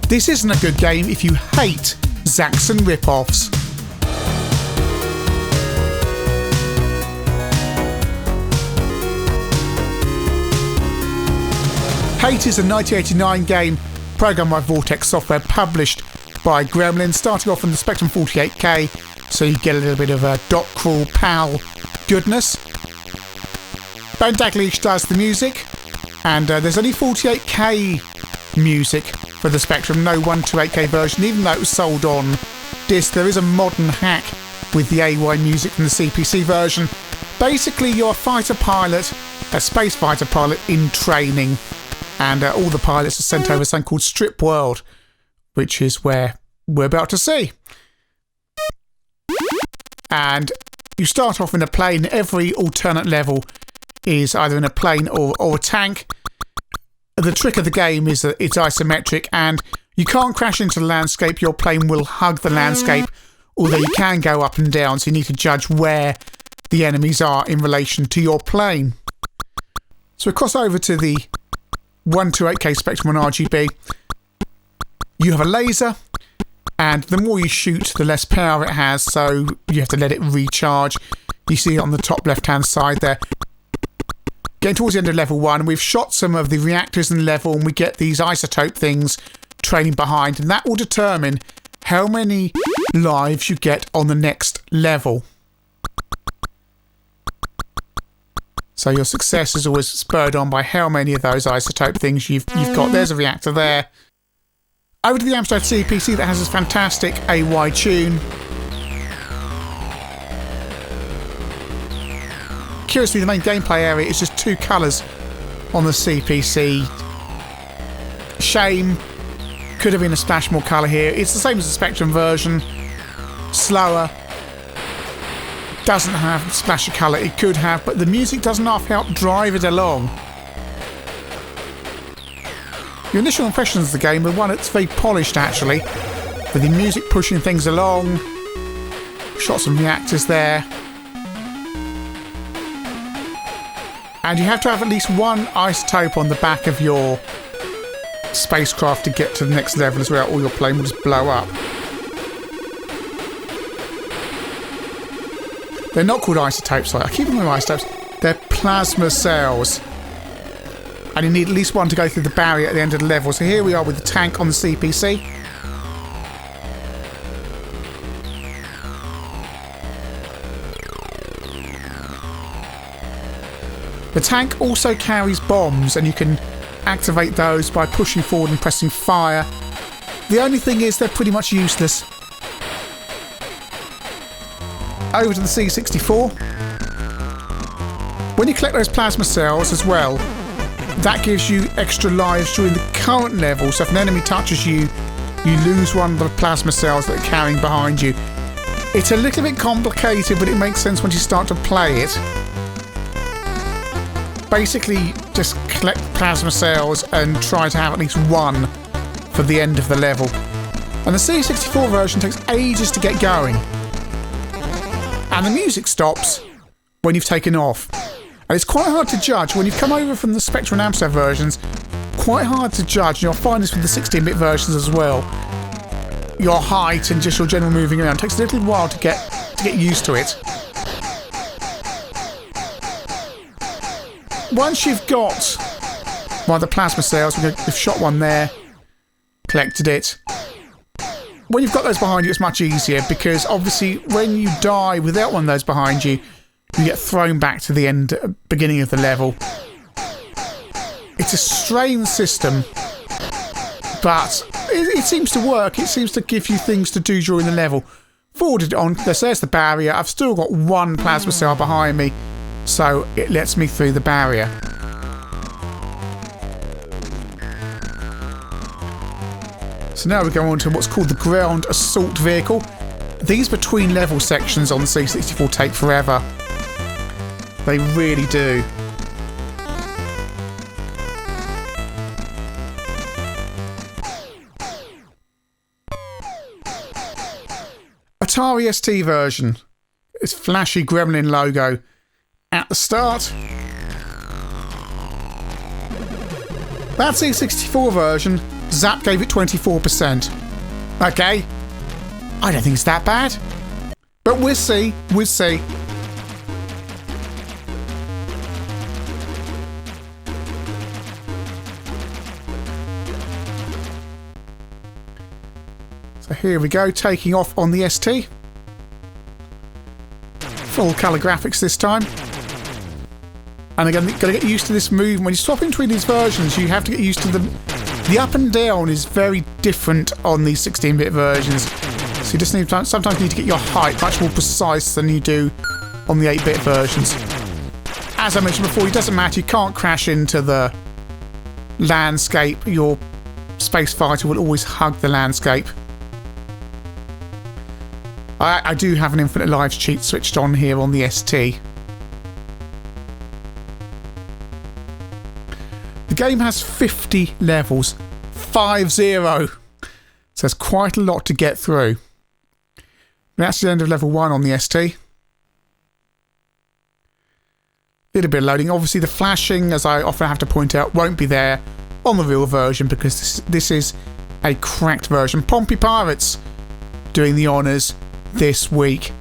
This isn't a good game if you hate Zaxxon rip-offs. Hate is a 1989 game programmed by Vortex software, published by Gremlin, starting off on the Spectrum 48K, so you get a little bit of a dot crawl PAL goodness. Ben Daglish does the music, and there's only 48K music for the Spectrum, no 128K version, even though it was sold on disc. There is a modern hack with the AY music from the CPC version. Basically, you're a fighter pilot, a space fighter pilot in training, and all the pilots are sent over something called Strip World, which is where we're about to see. And you start off in a plane. Every alternate level is either in a plane or a tank. The trick of the game is that it's isometric, and you can't crash into the landscape. Your plane will hug the landscape, although you can go up and down, so you need to judge where the enemies are in relation to your plane. So we cross over to the 128K Spectrum on RGB. You have a laser, and the more you shoot, the less power it has, so you have to let it recharge. You see it on the top left-hand side there. Getting towards the end of level 1, we've shot some of the reactors in the level, and we get these isotope things trailing behind, and that will determine how many lives you get on the next level. So your success is always spurred on by how many of those isotope things you've got. There's a reactor there. Over to the Amstrad CPC that has this fantastic AY tune. Curiously, the main gameplay area is just 2 colours on the CPC. Shame. Could have been a splash more colour here. It's the same as the Spectrum version. Slower. Doesn't have splash of colour. It could have, but the music doesn't half help drive it along. Your initial impressions of the game are one that's very polished, actually, with the music pushing things along. Shot some reactors there. And you have to have at least one isotope on the back of your spacecraft to get to the next level as well, or your plane will just blow up. They're not called isotopes, I keep them isotopes. They're plasma cells. And you need at least one to go through the barrier at the end of the level. So here we are with the tank on the CPC. The tank also carries bombs, and you can activate those by pushing forward and pressing fire. The only thing is they're pretty much useless. Over to the C64. When you collect those plasma cells as well, that gives you extra lives during the current level. So if an enemy touches you, you lose one of the plasma cells that are carrying behind you. It's a little bit complicated, but it makes sense once you start to play it. Basically, just collect plasma cells and try to have at least one for the end of the level. And the C64 version takes ages to get going. And the music stops when you've taken off. And it's quite hard to judge. When you've come over from the Spectrum and Amstrad versions, quite hard to judge. And you'll find this with the 16-bit versions as well. Your height and just your general moving around. It takes a little while to get used to it. Once you've got one of the plasma cells, we've shot one there, collected it. When you've got those behind you, it's much easier, because obviously when you die without one of those behind you, you get thrown back to the beginning of the level. It's a strange system, but it seems to work. It seems to give you things to do during the level. Forwarded it on. There's the barrier. I've still got one plasma cell behind me, so it lets me through the barrier. So now we go on to what's called the ground assault vehicle. These between level sections on the C64 take forever. They really do. Atari ST version. It's flashy Gremlin logo at the start. That C64 version Zap gave it 24%. Okay. I don't think it's that bad. But we'll see. We'll see. So here we go, taking off on the ST. Full colour graphics this time. And again, got to get used to this movement. When you swap in between these versions, you have to get used to the up and down is very different on these 16-bit versions. So you just need sometimes need to get your height much more precise than you do on the 8-bit versions. As I mentioned before, it doesn't matter. You can't crash into the landscape. Your space fighter will always hug the landscape. I do have an Infinite Lives cheat switched on here on the ST. The game has 50 levels. 50. So there's quite a lot to get through. That's the end of level 1 on the ST. Little bit of loading. Obviously the flashing, as I often have to point out, won't be there on the real version because this is a cracked version. Pompey Pirates doing the honours this week.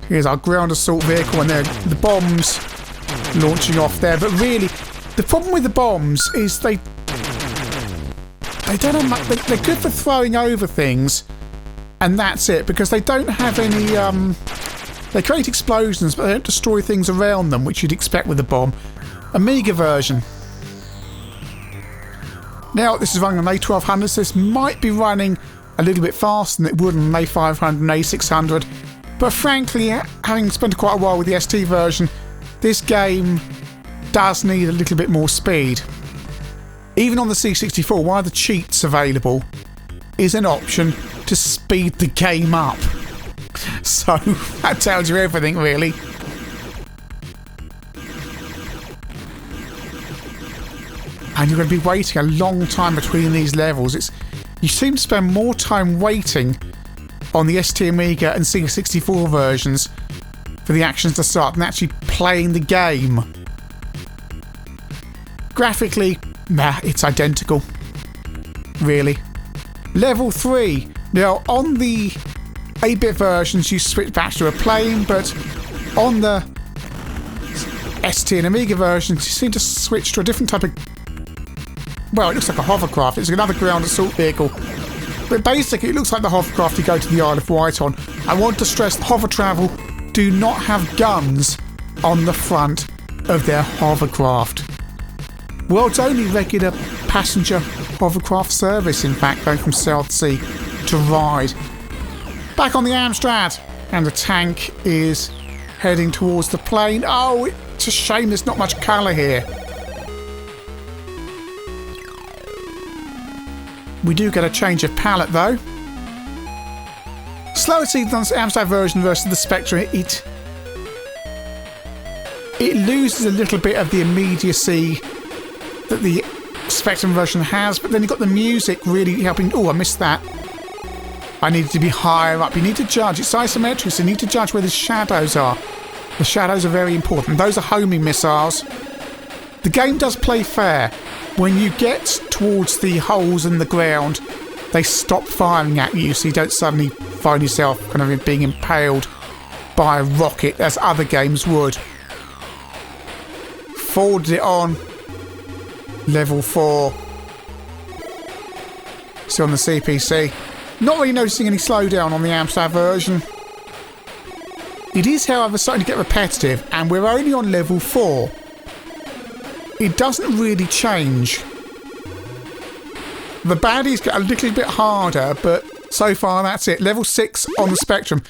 Here's our ground assault vehicle and the bombs launching off there. But really, the problem with the bombs is they don't have much. They're good for throwing over things, and that's it, because they don't have any. They create explosions, but they don't destroy things around them, which you'd expect with a bomb. Amiga version. Now, this is running on A1200, so this might be running a little bit faster than it would on an A500 and A600. But frankly, having spent quite a while with the ST version, this game does need a little bit more speed. Even on the C64, one of the cheats available is an option to speed the game up. So, that tells you everything, really. And you're going to be waiting a long time between these levels. You seem to spend more time waiting on the ST Amiga and C64 versions for the actions to start than actually playing the game. Graphically, it's identical. Really. Level 3. Now, on the 8-bit versions, you switch back to a plane, but on the ST and Amiga versions, you seem to switch to a different type of... Well, it looks like a hovercraft. It's another ground assault vehicle. But basically, it looks like the hovercraft you go to the Isle of Wight on. I want to stress that hover travel do not have guns on the front of their hovercraft. World's only regular passenger hovercraft service, in fact, going from Southsea to Ryde. Back on the Amstrad, and the tank is heading towards the plane. Oh, it's a shame there's not much colour here. We do get a change of palette though. Slower to see than the Amstrad version versus the Spectrum. It loses a little bit of the immediacy that the Spectrum version has, but then you've got the music really helping. Oh, I missed that. I needed to be higher up. You need to judge. It's isometric, so you need to judge where the shadows are. The shadows are very important. Those are homing missiles. The game does play fair. When you get towards the holes in the ground, they stop firing at you, so you don't suddenly find yourself kind of being impaled by a rocket, as other games would. Forwarded it on. Level 4. Still on the CPC. Not really noticing any slowdown on the Amstrad version. It is, however, starting to get repetitive, and we're only on level 4. It doesn't really change. The baddies get a little bit harder, but so far that's it. Level 6 on the Spectrum.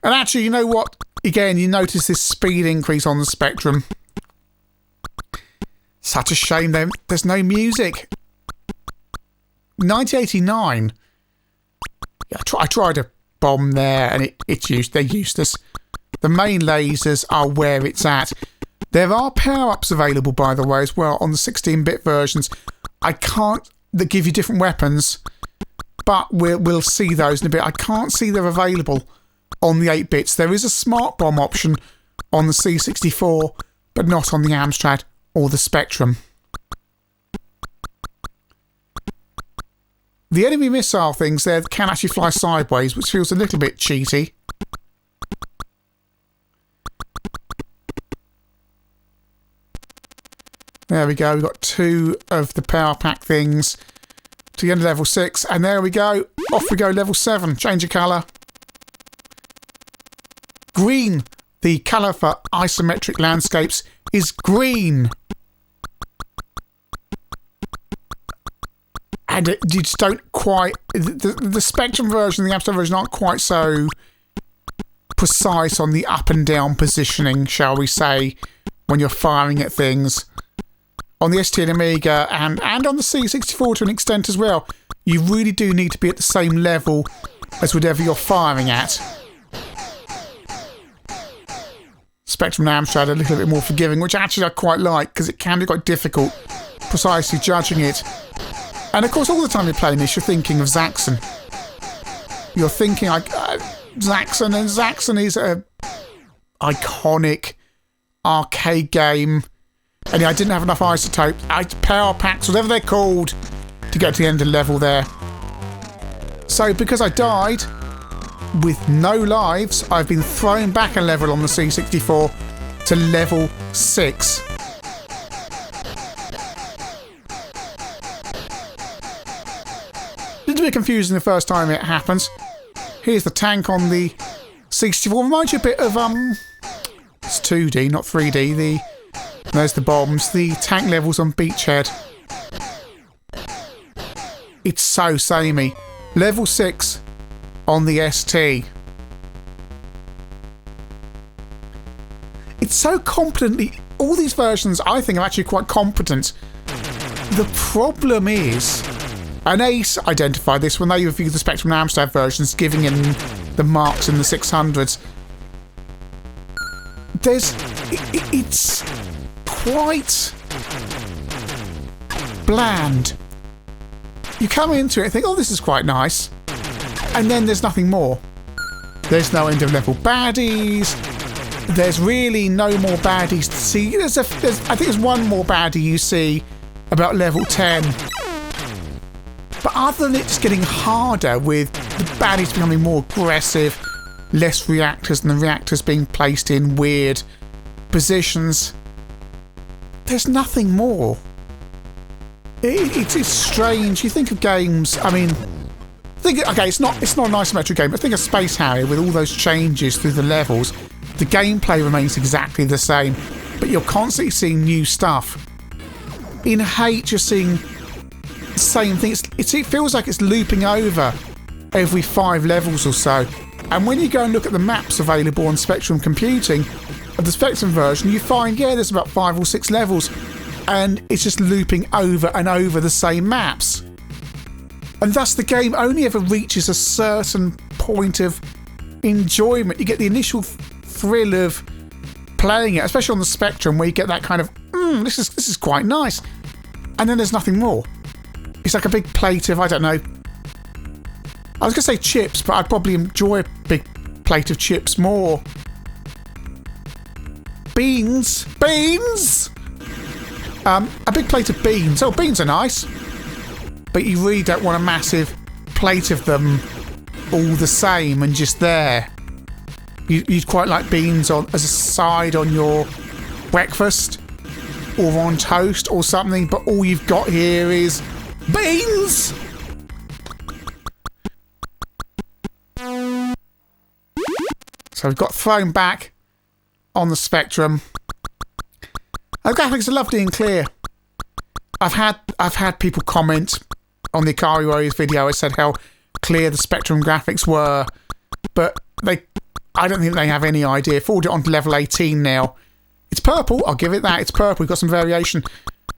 And actually, you know what? Again, you notice this speed increase on the Spectrum. Such a shame there's no music. 1989. Yeah, I tried a bomb there, and they're useless. The main lasers are where it's at. There are power-ups available, by the way, as well on the 16-bit versions. That give you different weapons, but we'll see those in a bit. I can't see they're available on the 8-bits. There is a smart bomb option on the C64, but not on the Amstrad or the Spectrum. The enemy missile things there can actually fly sideways, which feels a little bit cheaty. There we go, we've got 2 of the power pack things to the end of level 6, and there we go, off we go, level 7, change of colour. Green, the colour for isometric landscapes, is green. And you just don't quite... The Spectrum version and the Amstrad version aren't quite so precise on the up and down positioning, shall we say, when you're firing at things. On the ST and Amiga and on the C64 to an extent as well, you really do need to be at the same level as whatever you're firing at. Spectrum and Amstrad are a little bit more forgiving, which actually I quite like, because it can be quite difficult precisely judging it. And of course, all the time you're playing this, you're thinking of Zaxxon. You're thinking like Zaxxon, and Zaxxon is a iconic arcade game. And I didn't have enough isotopes, power packs, whatever they're called, to get to the end of the level there. So because I died with no lives, I've been thrown back a level on the C64 to level 6. A little bit confusing the first time it happens. Here's the tank on the C64. Reminds you a bit of, it's 2D, not 3D. There's the bombs, the tank levels on Beachhead. It's so samey. Level 6 on the ST. It's so competently... All these versions, I think, are actually quite competent. The problem is... And Ace identified this when they reviewed the Spectrum and Amstrad versions, giving him the marks in the 600s. It's quite bland. You come into it and think, oh, this is quite nice. And then there's nothing more. There's no end of level baddies. There's really no more baddies to see. I think there's one more baddie you see about level 10. But other than it just getting harder with the baddies becoming more aggressive, less reactors and the reactors being placed in weird positions, there's nothing more. It's strange. You think of games, I mean, okay, it's not an isometric game, but think of Space Harrier with all those changes through the levels. The gameplay remains exactly the same, but you're constantly seeing new stuff. In Hate, you're seeing the same thing. It feels like it's looping over every 5 levels or so. And when you go and look at the maps available on Spectrum Computing, of the Spectrum version, you find, yeah, there's about 5 or 6 levels, and it's just looping over and over the same maps. And thus the game only ever reaches a certain point of enjoyment. You get the initial thrill of playing it, especially on the Spectrum, where you get that kind of, this is quite nice. And then there's nothing more. It's like a big plate of, I don't know, I was going to say chips, but I'd probably enjoy a big plate of chips more. Beans! A big plate of beans. Oh, beans are nice. But you really don't want a massive plate of them all the same and just there. You'd quite like beans as a side on your breakfast or on toast or something, but all you've got here is beans! So we've got thrown back on the Spectrum. The graphics are lovely and clear. I've had people comment on the Ikari Warriors video. I said how clear the Spectrum graphics were, but I don't think they have any idea. Forward it on to level 18 now. It's purple, I'll give it that. It's purple, we've got some variation.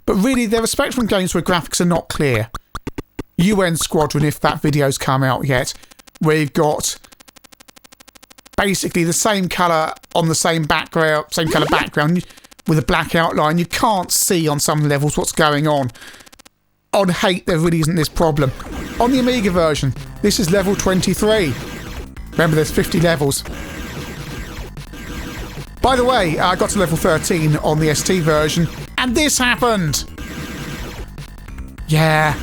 But really, there are Spectrum games where graphics are not clear. UN Squadron, if that video's come out yet, where you've got basically the same colour on the same background, with a black outline. You can't see on some levels what's going on. On Hate, there really isn't this problem. On the Amiga version, this is level 23. Remember, there's 50 levels. By the way, I got to level 13 on the ST version, and this happened! Yeah.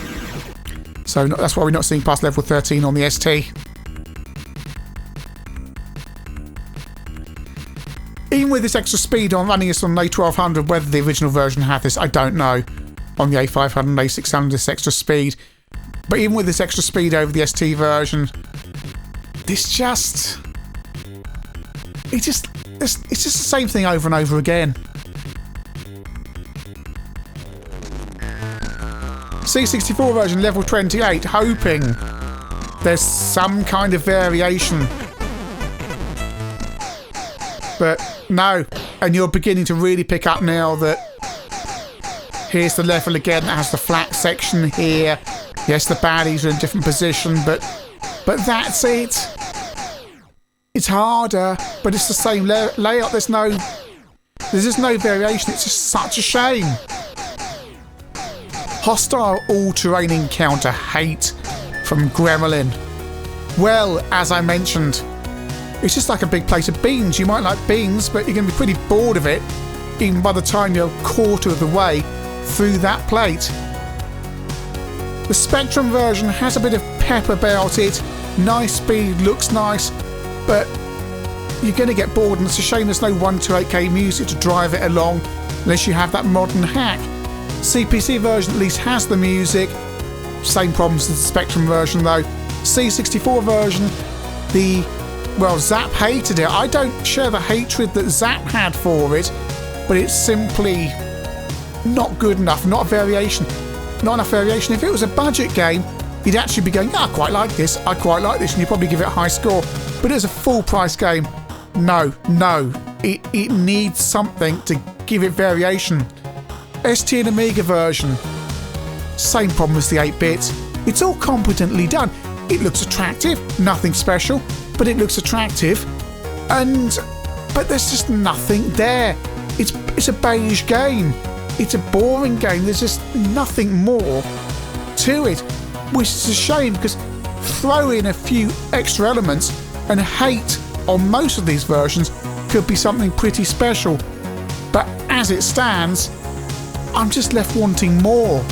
So that's why we're not seeing past level 13 on the ST. Even with this extra speed on running this on an A1200, whether the original version had this, I don't know. On the A500 and A600, this extra speed. But even with this extra speed over the ST version, it's just the same thing over and over again. C64 version level 28, hoping there's some kind of variation. But no, and you're beginning to really pick up now that here's the level again that has the flat section here. Yes, the baddies are in a different position, but that's it. It's harder, but it's the same layout. There's just no variation. It's just such a shame. Hostile all-terrain encounter hate from Gremlin. Well, as I mentioned, it's just like a big plate of beans. You might like beans, but you're going to be pretty bored of it, even by the time you're a quarter of the way through that plate. The Spectrum version has a bit of pep about it. Nice speed, looks nice, but you're going to get bored, and it's a shame there's no 128K music to drive it along unless you have that modern hack. CPC version at least has the music. Same problems as the Spectrum version though. C64 version, Zap hated it. I don't share the hatred that Zap had for it, but it's simply not good enough, not enough variation. If it was a budget game, you'd actually be going, I quite like this, and you'd probably give it a high score. But as a full price game, no, it needs something to give it variation. ST and Amiga version, same problem as the 8-bit. It's all competently done. It looks attractive, nothing special, but it looks attractive, but there's just nothing there. It's a beige game. It's a boring game. There's just nothing more to it, which is a shame, because throw in a few extra elements and hate on most of these versions could be something pretty special. But as it stands, I'm just left wanting more.